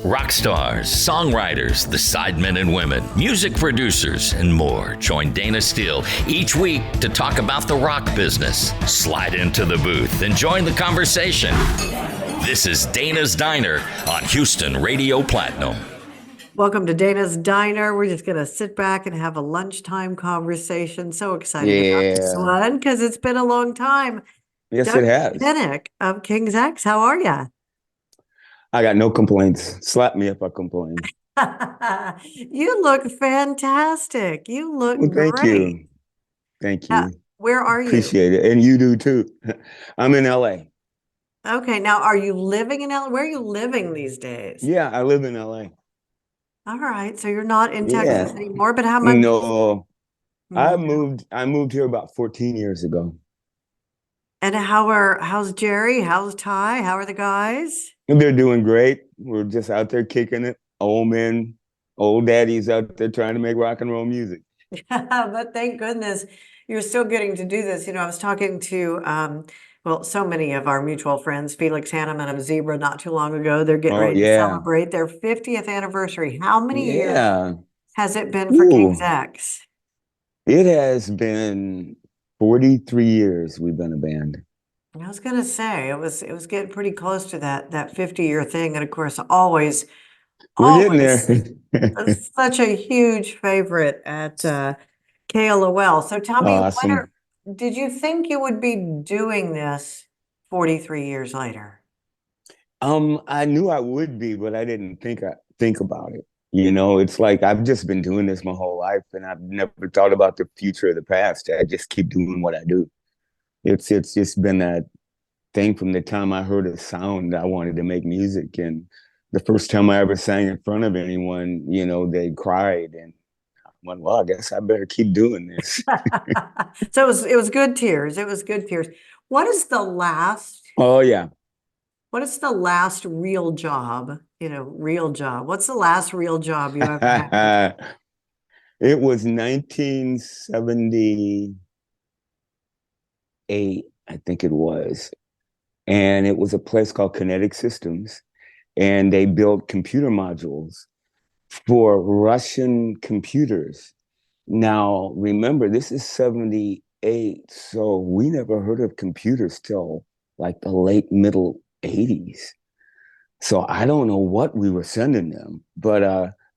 Rock stars, songwriters, the sidemen and women, music producers, and more join Dayna Steele each week to talk about the rock business. Slide into the booth and join the conversation. This is Dayna's Diner on Houston Radio Platinum. Welcome to Dayna's Diner. We're just going to sit back and have a lunchtime conversation. So excited about this one because it's been a long time. Yes, Dug it has. Pinnick of King's X, how are you? I got no complaints. Slap me if I complain. You look fantastic. You look Thank great. you. Thank you. Where are Appreciate it. And you do too. I'm in LA. Okay. Now, are you living in LA? Where are you living these days? Yeah, I live in LA. All right. So you're not in Texas anymore, but how much? No, I moved here about 14 years ago. And how's Jerry? How's Ty? How are the guys? They're doing great. We're just out there kicking it. Old men, old daddies out there trying to make rock and roll music. But thank goodness you're still getting to do this. You know, I was talking to, so many of our mutual friends, Felix Hanneman of Zebra, not too long ago. They're getting ready to celebrate their 50th anniversary. How many years has it been for King's X? It has been 43 years we've been a band. I was going to say it was getting pretty close to that 50-year thing, and of course, always getting there. Such a huge favorite at KLOL. So tell me, awesome. Did you think you would be doing this 43 years later? I knew I would be, but I didn't think about it. You know, it's like I've just been doing this my whole life, and I've never thought about the future or the past. I just keep doing what I do. It's just been that thing from the time I heard a sound. I wanted to make music, and the first time I ever sang in front of anyone, you know, they cried, and I went, well, I guess I better keep doing this. So it was good tears. It was good tears. What is the last? Oh yeah. What is the last real job? You know, real job. What's the last real job you ever had? It was 1978. I think it was. And it was a place called Kinetic Systems. And they built computer modules for Russian computers. Now, remember, this is 78. So we never heard of computers till like the late middle 80s. So I don't know what we were sending them, but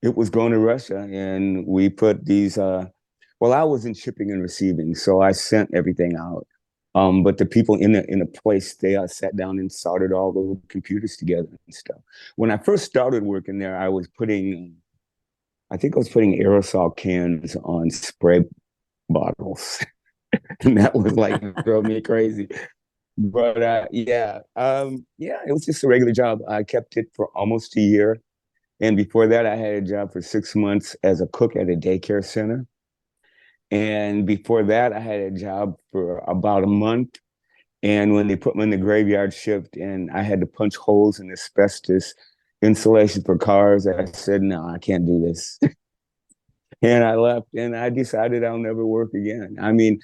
it was going to Russia. And we put these, I was in shipping and receiving. So I sent everything out. But the people in a place, they sat down and soldered all the computers together and stuff. When I first started working there, I was putting aerosol cans on spray bottles. And that was like, drove me crazy. But it was just a regular job. I kept it for almost a year. And before that, I had a job for 6 months as a cook at a daycare center. And before that, I had a job for about a month. And when they put me in the graveyard shift and I had to punch holes in asbestos insulation for cars, I said, no, I can't do this. And I left, and I decided I'll never work again. I mean,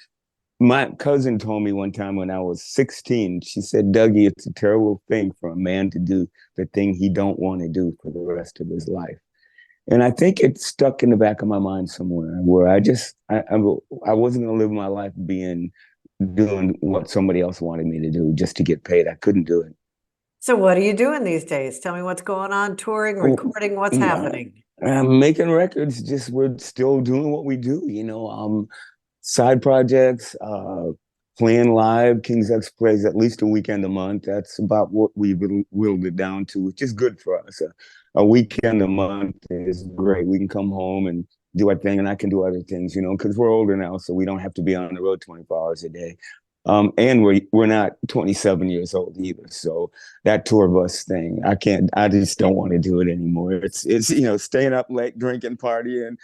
my cousin told me one time when I was 16, she said, Dougie, it's a terrible thing for a man to do the thing he don't want to do for the rest of his life. And I think it stuck in the back of my mind somewhere where I wasn't going to live my life doing what somebody else wanted me to do just to get paid. I couldn't do it. So what are you doing these days? Tell me what's going on, touring, recording, what's happening? Making records, we're still doing what we do, you know, side projects, playing live. King's X plays at least a weekend a month. That's about what we've whittled it down to, which is good for us. A weekend a month is great. We can come home and do our thing, and I can do other things, you know, because we're older now, so we don't have to be on the road 24 hours a day. And we're not 27 years old either. So that tour bus thing, I just don't want to do it anymore. It's you know, staying up late, drinking, partying.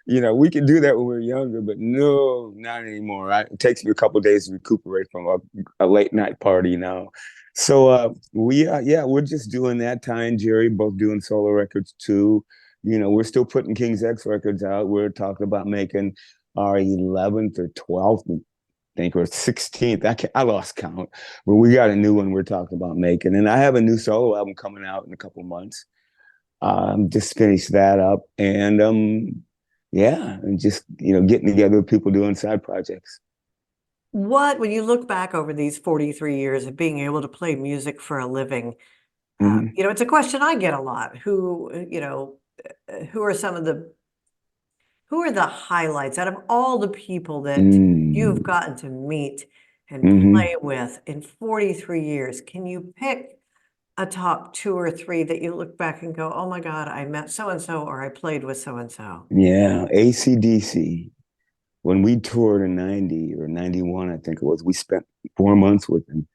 You know, we could do that when we were younger, but no, not anymore. It takes me a couple of days to recuperate from a late night party now. So we're just doing that. Ty and Jerry both doing solo records too. You know, we're still putting King's X records out. We're talking about making our 11th or 12th, I think, or 16th. I lost count, but we got a new one we're talking about making. And I have a new solo album coming out in a couple of months. Just finished that up, and yeah, and just getting together with people doing side projects. When you look back over these 43 years of being able to play music for a living, Mhm. it's a question I get a lot. Who are some of who are the highlights out of all the people that you've Mm. gotten to meet and Hmm. play with in 43 years? Can you pick a top 2 or 3 that you look back and go, oh my God, I met so-and-so or I played with so-and-so? Yeah, AC/DC. When we toured in 90 or 91, I think it was, we spent 4 months with them.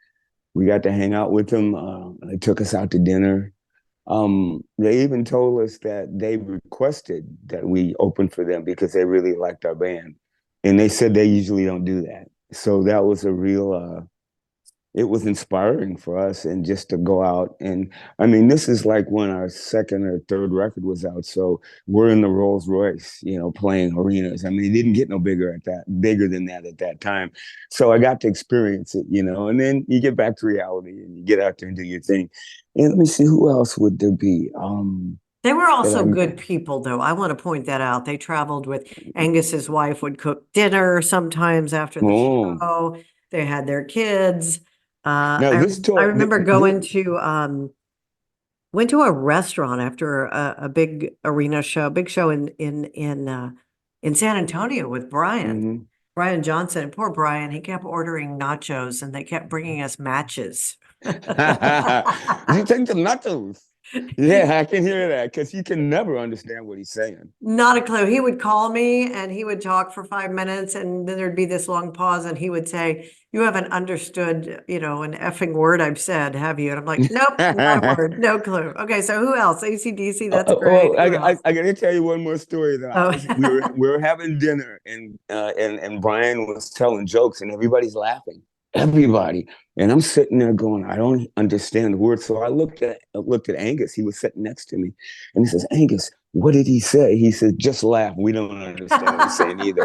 We got to hang out with them. They took us out to dinner. They even told us that they requested that we open for them because they really liked our band. And they said they usually don't do that. So that was a real it was inspiring for us, and just to go out. And I mean, this is like when our second or third record was out, so we're in the Rolls Royce, playing arenas. I mean, it didn't get no bigger than that at that time. So I got to experience it, and then you get back to reality and you get out there and do your thing. And let me see, who else would there be They were that also I good people, though. I want to point that out. They traveled with Angus's wife, would cook dinner sometimes after the oh show. They had their kids. now I this I tour remember going to went to a restaurant after a big arena show, big show in San Antonio with mhm. Brian Johnson. And poor Brian, he kept ordering nachos, and they kept bringing us matches. You take the nachos. Yeah, I can hear that because you can never understand what he's saying. Not a clue. He would call me and he would talk for 5 minutes, and then there'd be this long pause and he would say, you haven't understood, an effing word I've said, have you? And I'm like, nope, not a word, no clue. Okay, so who else? AC/DC, that's great. Well, Who else? I got to tell you one more story. That Oh, we were having dinner, and Brian was telling jokes and everybody's laughing, everybody, and I'm sitting there going, I don't understand the word. So I looked at Angus. He was sitting next to me, and he says, Angus, what did he say? He said, just laugh. We don't understand what he's saying either.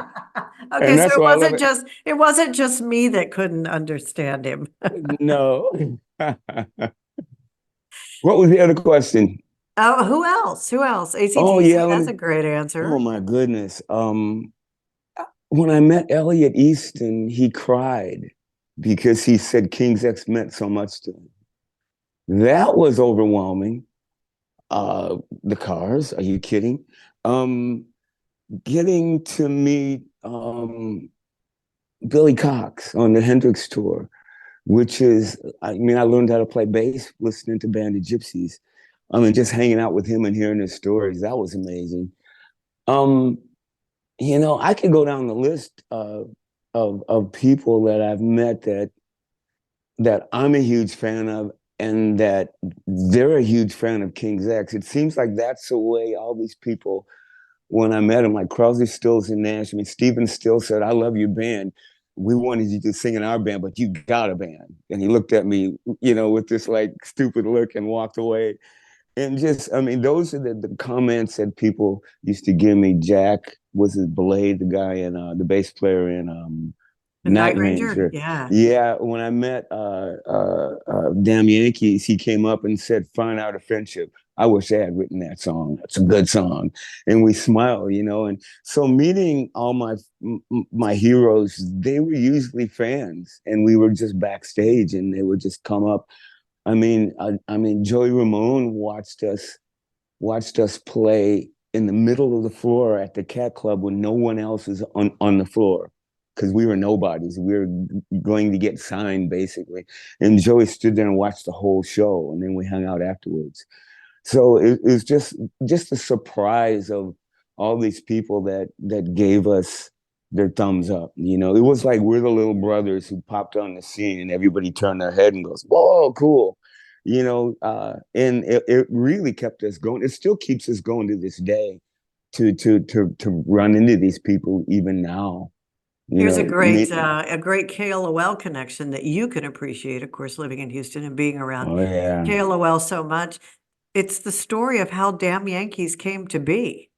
okay, And so that's why I love it. it wasn't just me that couldn't understand him. No. What was the other question? Oh, who else? Who else? Oh AC/DC, yeah, let that's me. a great Oh answer. my goodness. When I met Elliot Easton, he cried because he said King's X meant so much to him. That was overwhelming. The Cars, are you kidding? Um, Getting to meet Billy Cox on the Hendrix tour, which is, I mean, I learned how to play bass listening to Band of Gypsies. I mean, just hanging out with him and hearing his stories, that was amazing. Um, I could go down the list of people that I've met that I'm a huge fan of, and that they're a huge fan of King's X. It seems like that's the way all these people, when I met them, like Crosby, Stills, and Nash. I mean, Stephen Still said, "I love your band. We wanted you to sing in our band, but you got a band." And he looked at me, with this like stupid look and walked away. And just, I mean, those are the comments that people used to give me. Jack was his Blade, the guy in the bass player in The Night Night Ranger, Ranger. yeah. Yeah, when I met Damn Yankees, he came up and said, "Fine Art of Friendship." I wish I had written that song. It's a good song, and we smile, And so meeting all my heroes, they were usually fans, and we were just backstage, and they would just come up. I mean, Joey Ramone watched us play in the middle of the floor at the Cat Club when no one else is on the floor, because we were nobodies. We were going to get signed, basically. And Joey stood there and watched the whole show, and then we hung out afterwards. So it was just a surprise of all these people that gave us their thumbs up. It was like we're the little brothers who popped on the scene, and everybody turned their head and goes, "Whoa, cool." And it really kept us going. It still keeps us going to this day to run into these people even now. Here's Me. a great KLOL connection that you can appreciate, of course, living in Houston and being around Oh yeah, KLOL so much. It's the story of how Damn Yankees came to be.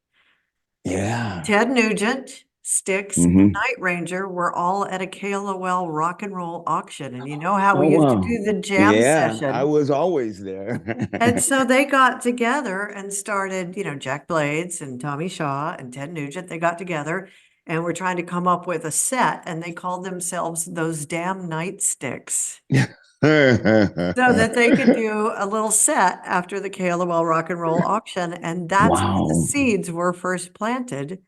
yeah. Ted Nugent sticks, and Night Ranger were all at a KLOL rock and roll auction. And you know how we Oh, used to wow. do the jam Yeah, I session. was always there. And so they got together and started, Jack Blades and Tommy Shaw and Ted Nugent. They got together and were trying to come up with a set, and they called themselves those damn nightsticks. So that they could do a little set after the KLOL rock and roll auction. And that's where the Wow, seeds were first planted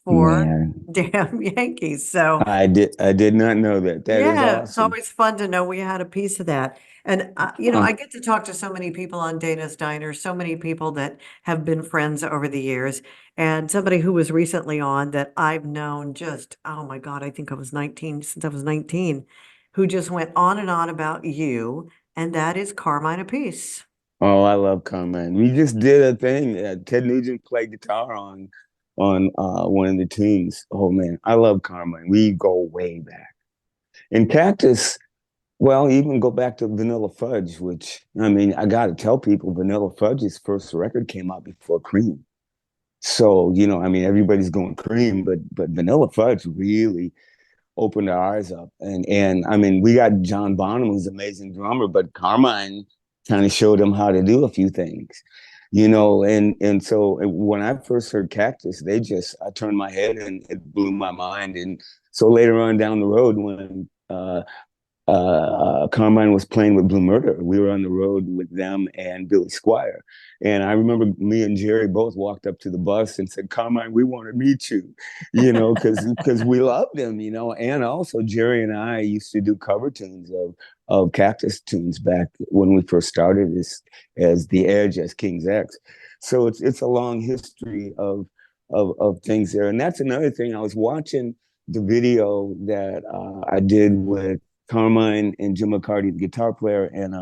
for man. damn Yankees. So I did not know that. That is yeah, it's awesome. always fun to know we had a piece of that. And, Huh. I get to talk to so many people on Dana's Diner, so many people that have been friends over the years. And somebody who was recently on that I've known just, oh my God, I think I was 19, since I was 19, who just went on and on about you. And that is Carmine Apiece. Oh, I love Carmine. We just did a thing. Ted Nugent played guitar on one of the tunes. Oh man, I love Carmine. We go way back. And Cactus, well, even go back to Vanilla Fudge, which I mean, I got to tell people, Vanilla Fudge's first record came out before Cream. So, I mean, everybody's going Cream, but Vanilla Fudge really opened our eyes up. And I mean, we got John Bonham, who's an amazing drummer, but Carmine kind of showed him how to do a few things, and so when I first heard Cactus, I turned my head and it blew my mind. And so later on down the road, when Carmine was playing with Blue Murder. We were on the road with them and Billy Squire. And I remember me and Jerry both walked up to the bus and said, Carmine, we want to meet you, because we loved him, And also Jerry and I used to do cover tunes of Cactus tunes back when we first started as The Edge, as King's X. So it's a long history of things there. And that's another thing. I was watching the video that I did with Carmine and Jim McCarty, the guitar player, and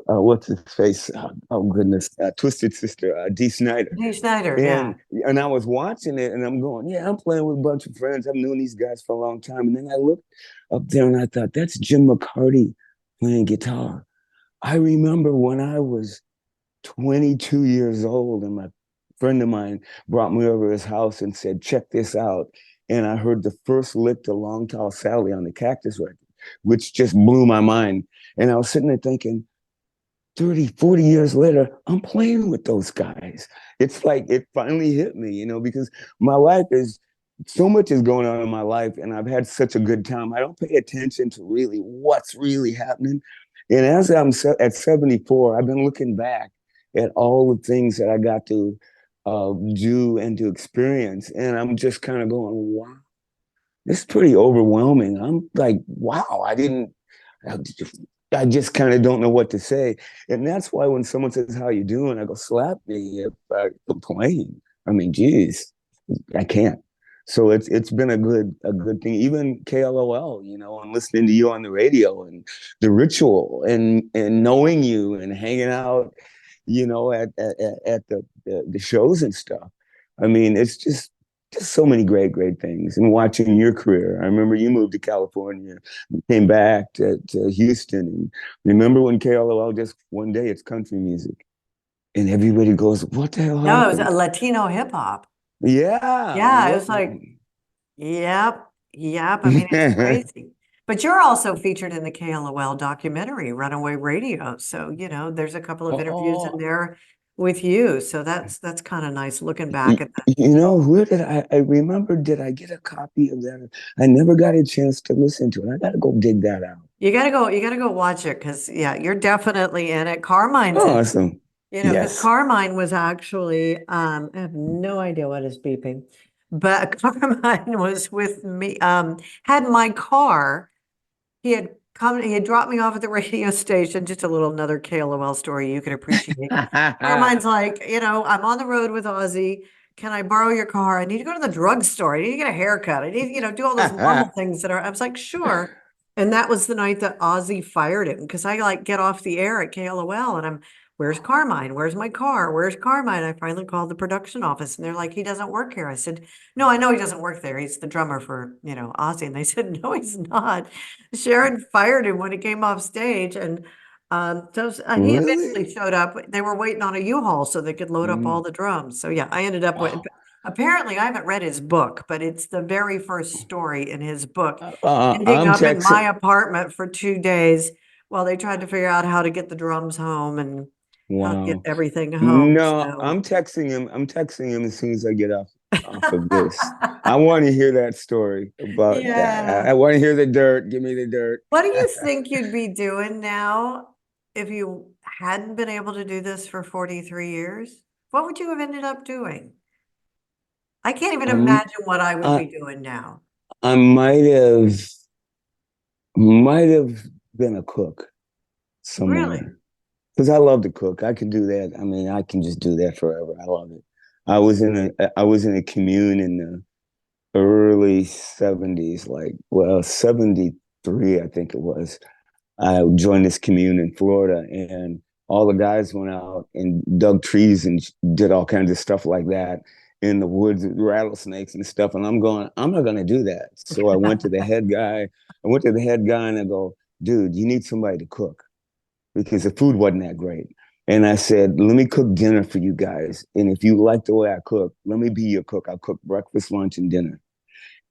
what's his face? Oh goodness, Twisted Sister, Dee Snider. Dee Snider, yeah. And I was watching it, and I'm going, yeah, I'm playing with a bunch of friends. I've known these guys for a long time. And then I looked up there, and I thought, that's Jim McCarty playing guitar. I remember when I was 22 years old, and my friend of mine brought me over to his house and said, check this out. And I heard the first lick to Long Tall Sally on the Cactus record, which just blew my mind. And I was sitting there thinking, 30, 40 years later, I'm playing with those guys. It's like it finally hit me, because my life is, so much is going on in my life, and I've had such a good time. I don't pay attention to really what's really happening. And as I'm at 74, I've been looking back at all the things that I got to do and to experience. And I'm just kind of going, wow, this is pretty overwhelming. I'm like, wow, I just kind of don't know what to say. And that's why when someone says, how you doing? I go, slap me if I complain. I mean, geez, I can't. So it's been a good thing. Even KLOL, and listening to you on the radio and the ritual and knowing you and hanging out, at the shows and stuff. I mean, it's just so many great things. And watching your career, I remember you moved to California, came back to Houston, and remember when KLOL just one day it's country music, and everybody goes, "What the hell No, it was happened?" a Latino hip hop. Yeah, Yeah, it what? was like, yep, yep. I mean, it's crazy. But you're also featured in the KLOL documentary, Runaway Radio. So, there's a couple of interviews in Oh, there with you. So that's kind of nice looking back at that. where did I remember, did I get a copy of that? I never got a chance to listen to it. I got to go dig that out. You gotta go watch it because yeah, you're definitely in it. Carmine's in it. Awesome. Because Yes. Carmine was actually, I have no idea what is beeping, but Carmine was with me, had my car. He had dropped me off at the radio station, just a little another KLOL story you could appreciate. Carmine's like, I'm on the road with Ozzy. Can I borrow your car? I need to go to the drugstore. I need to get a haircut. I need, do all those normal things I was like, sure. And that was the night that Ozzy fired him because I like get off the air at KLOL and where's Carmine? Where's my car? Where's Carmine? I finally called the production office and they're like, he doesn't work here. I said, no, I know he doesn't work there. He's the drummer for, Ozzy. And they said, no, he's not. Sharon fired him when he came off stage. And he Really? eventually showed up. They were waiting on a U-Haul so they could load up all Mm. the drums. So yeah, I ended up with, Wow. Apparently, I haven't read his book, but it's the very first story in his book, ending I'm up in my texting. apartment for 2 days while they tried to figure out how to get the drums home and how to get Wow. everything home. No, So, I'm texting him. I'm texting him as soon as I get off of this. I want to hear that story about that. yeah. I want to hear the dirt. Give me the dirt. What do you think you'd be doing now if you hadn't been able to do this for 43 years? What would you have ended up doing? I can't even Um, imagine what I would I be doing now. I might have been a cook Really? somewhere because I love to cook. I can do that. I mean, I can just do that forever. I love it. I was in a commune in the early 70s, like, well, 73, I think it was. I joined this commune in Florida, and all the guys went out and dug trees and did all kinds of stuff like that in the woods, rattlesnakes and stuff. And I'm going, I'm not going to do that. So I went to the head guy. I went to the head guy and I go, dude, you need somebody to cook because the food wasn't that great. And I said, let me cook dinner for you guys. And if you like the way I cook, let me be your cook. I'll cook breakfast, lunch, and dinner.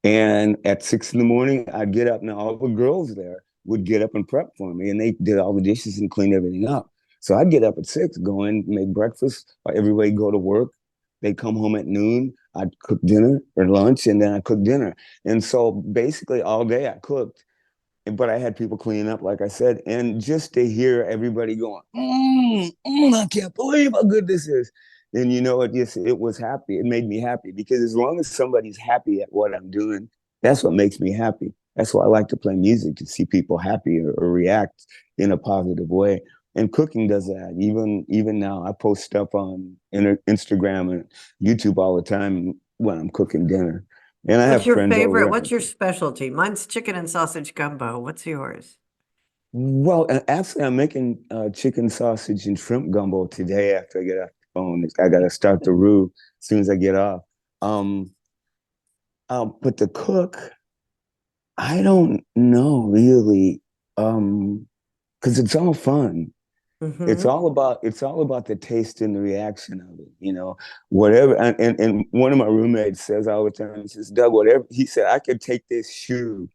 And at 6 in the morning, I'd get up. Now, all the girls there would get up and prep for me, and they did all the dishes and clean everything up. So I'd get up at 6, go in, make breakfast. Everybody go to work. They'd come home at noon. I'd cook dinner or lunch, and then I'd cook dinner. And so basically all day I cooked, but I had people cleaning up, like I said, and just to hear everybody going, I can't believe how good this is. And it was happy. It made me happy because as long as somebody's happy at what I'm doing, that's what makes me happy. That's why I like to play music, to see people happy or react in a positive way. And cooking does that. Even now, I post stuff on Instagram and YouTube all the time when I'm cooking dinner. And I What's have your friends favorite? over. What's your specialty? Mine's chicken and sausage gumbo. What's yours? Well, actually, I'm making chicken sausage and shrimp gumbo today after I get off the phone. I got to start the roux as soon as I get off. Um, but the cook, I don't know really, because it's all fun. It's Mm-hmm. all about the taste and the reaction of it, whatever. And one of my roommates says all the time, he says, Doug, whatever. He said, I could take this shoe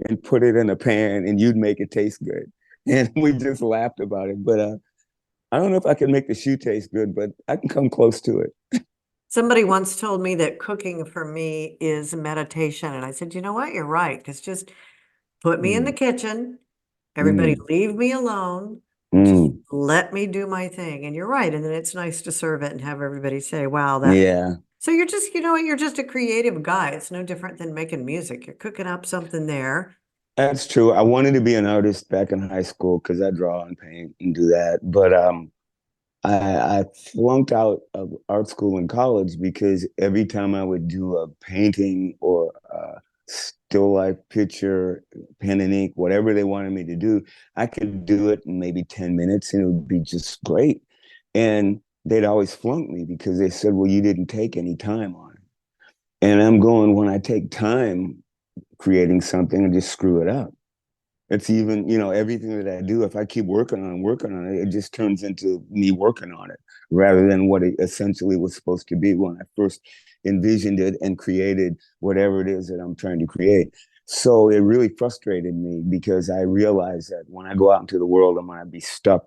and put it in a pan and you'd make it taste good. And we just laughed about it. But I don't know if I can make the shoe taste good, but I can come close to it. Somebody once told me that cooking for me is meditation. And I said, you know what? You're right. Because just put me in the Mm, kitchen, everybody mm, leave me alone, and just mm. let me do my thing. And you're right. And then it's nice to serve it and have everybody say, wow, that. Yeah, So you're just, you know what? You're just a creative guy. It's no different than making music. You're cooking up something there. that's true. I wanted to be an artist back in high school because I draw and paint and do that. But I flunked out of art school in college because every time I would do a painting or a still life picture, pen and ink, whatever they wanted me to do, I could do it in maybe 10 minutes and it would be just great. And they'd always flunk me because they said, well, you didn't take any time on it. And I'm going, when I take time creating something, I just screw it up. It's even, everything that I do, if I keep working on it, it just turns into me working on it rather than what it essentially was supposed to be when I first envisioned it and created whatever it is that I'm trying to create. So it really frustrated me because I realized that when I go out into the world, I'm going to be stuck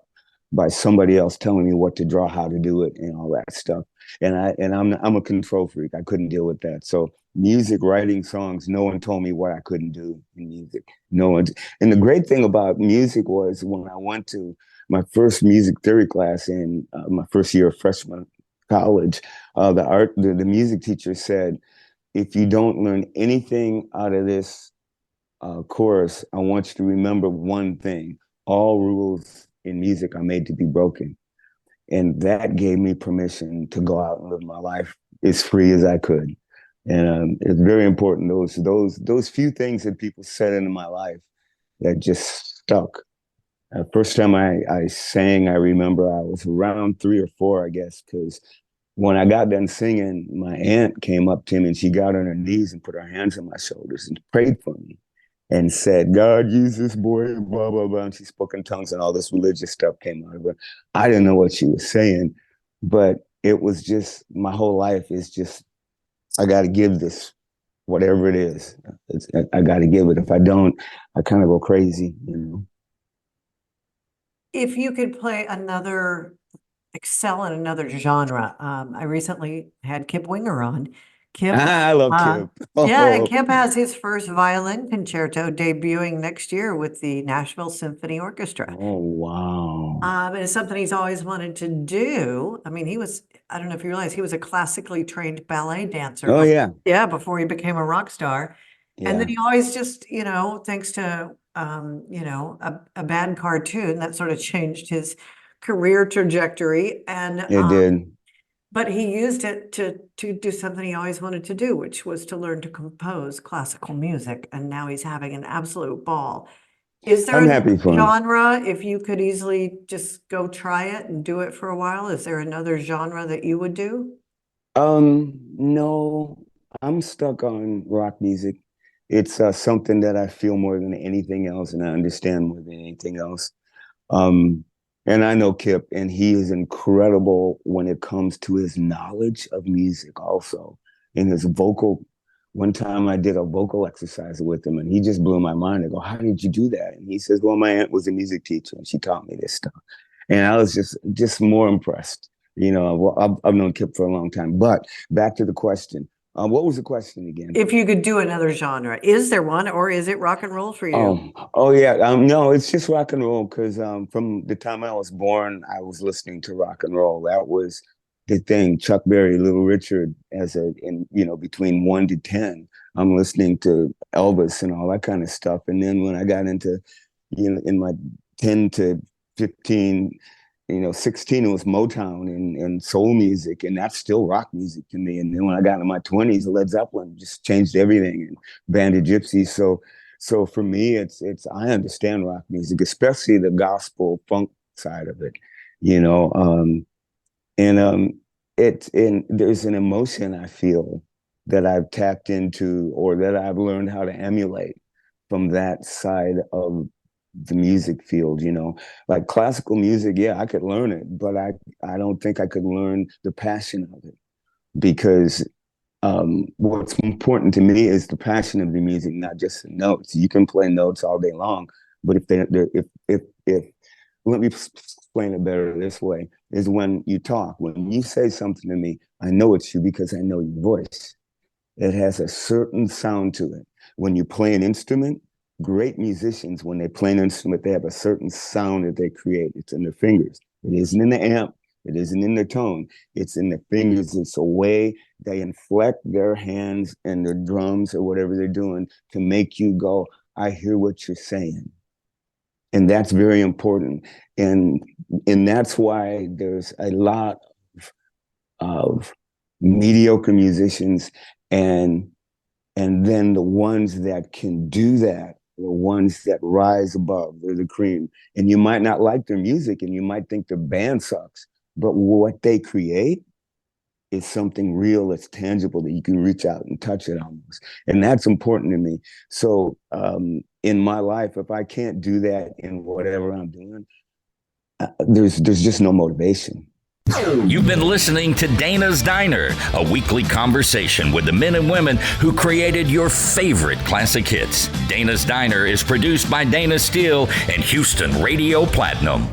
by somebody else telling me what to draw, how to do it, and all that stuff. And I'm a control freak. I couldn't deal with that. So music, writing songs, no one told me what I couldn't do in music. No one. And the great thing about music was when I went to my first music theory class in my first year of freshman college, the music teacher said, if you don't learn anything out of this course, I want you to remember one thing: all rules in music are made to be broken. And that gave me permission to go out and live my life as free as I could. And it's very important. Those few things that people said into my life that just stuck. First time I sang, I remember I was around 3 or 4, I guess, because when I got done singing, my aunt came up to me and she got on her knees and put her hands on my shoulders and prayed for me and said, God, use this boy, blah, blah, blah. And she spoke in tongues and all this religious stuff came out of her. I didn't know what she was saying, but it was just, my whole life is just I got to give this, whatever it is. I got to give it. If I don't, I kind of go crazy, you know. If you could excel in another genre, I recently had Kip Winger on. Kip, I love Kip. yeah, and Kip has his first violin concerto debuting next year with the Nashville Symphony Orchestra. Oh, wow. And it's something he's always wanted to do. I mean, I don't know if you realize, he was a classically trained ballet dancer. Oh, yeah. Yeah, before he became a rock star. Yeah. And then he always just, thanks to, a bad cartoon that sort of changed his career trajectory. And it did. But he used it to do something he always wanted to do, which was to learn to compose classical music. And now he's having an absolute ball. Is there a genre, if you could easily just go try it and do it for a while, is there another genre that you would do? No, I'm stuck on rock music. It's something that I feel more than anything else, and I understand more than anything else. And I know Kip, and he is incredible when it comes to his knowledge of music also, and his vocal. One time I did a vocal exercise with him, and he just blew my mind. I go, "How did you do that?" And he says, "Well, my aunt was a music teacher, and she taught me this stuff." And I was just more impressed. You know, I've known Kip for a long time. But back to the question. What was the question again? If you could do another genre, is there one, or is it rock and roll for you? Oh yeah. No, it's just rock and roll, because from the time I was born, I was listening to rock and roll. That was the thing. Chuck Berry, Little Richard, between 1 to 10, I'm listening to Elvis and all that kind of stuff. And then when I got into, in my 10 to 15, 16, it was Motown and soul music, and that's still rock music to me. And then when I got in my 20s, Led Zeppelin just changed everything, and Band of Gypsys. So for me, it's I understand rock music, especially the gospel funk side of it, there's an emotion I feel that I've tapped into, or that I've learned how to emulate from that side of the music field. Like classical music, yeah, I could learn it, but I don't think I could learn the passion of it, because what's important to me is the passion of the music, not just the notes. You can play notes all day long, but if let me explain it better this way, is when you talk, when you say something to me, I know it's you because I know your voice. It has a certain sound to it. When you play an instrument, great musicians, when they play an instrument, they have a certain sound that they create. It's in their fingers. It isn't in the amp. It isn't in their tone. It's in their fingers. It's a way they inflect their hands and their drums or whatever they're doing to make you go, I hear what you're saying. And that's very important. And that's why there's a lot of mediocre musicians, and then the ones that can do that, the ones that rise above, they're the cream. And you might not like their music, and you might think their band sucks, but what they create is something real, that's tangible, that you can reach out and touch it almost. And that's important to me. So in my life, if I can't do that in whatever I'm doing, there's just no motivation. You've been listening to Dayna's Diner, a weekly conversation with the men and women who created your favorite classic hits. Dayna's Diner is produced by Dayna Steele and Houston Radio Platinum.